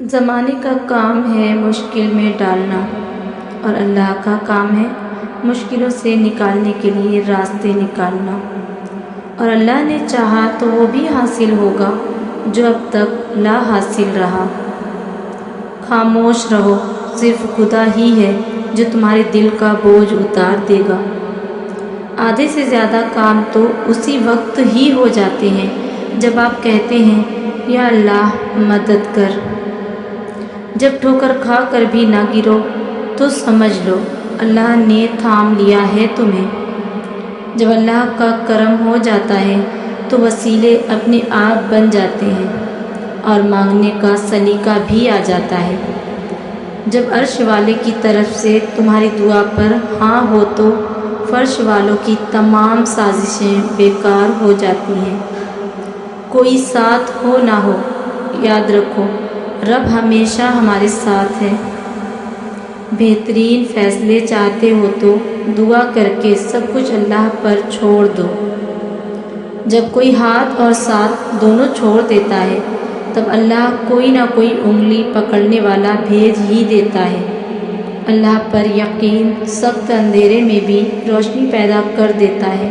زمانے کا کام ہے مشکل میں ڈالنا، اور اللہ کا کام ہے مشکلوں سے نکالنے کے لیے راستے نکالنا۔ اور اللہ نے چاہا تو وہ بھی حاصل ہوگا جو اب تک لا حاصل رہا۔ خاموش رہو، صرف خدا ہی ہے جو تمہارے دل کا بوجھ اتار دے گا۔ آدھے سے زیادہ کام تو اسی وقت ہی ہو جاتے ہیں جب آپ کہتے ہیں یا اللہ مدد کر۔ جب ٹھوکر کھا کر بھی نہ گرو تو سمجھ لو اللہ نے تھام لیا ہے تمہیں۔ جب اللہ کا کرم ہو جاتا ہے تو وسیلے اپنے آپ بن جاتے ہیں اور مانگنے کا سلیقہ بھی آ جاتا ہے۔ جب عرش والے کی طرف سے تمہاری دعا پر ہاں ہو تو فرش والوں کی تمام سازشیں بیکار ہو جاتی ہیں۔ کوئی ساتھ ہو نہ ہو، یاد رکھو رب ہمیشہ ہمارے ساتھ ہے۔ بہترین فیصلے چاہتے ہو تو دعا کر کے سب کچھ اللہ پر چھوڑ دو۔ جب کوئی ہاتھ اور ساتھ دونوں چھوڑ دیتا ہے تب اللہ کوئی نہ کوئی انگلی پکڑنے والا بھیج ہی دیتا ہے۔ اللہ پر یقین سخت اندھیرے میں بھی روشنی پیدا کر دیتا ہے۔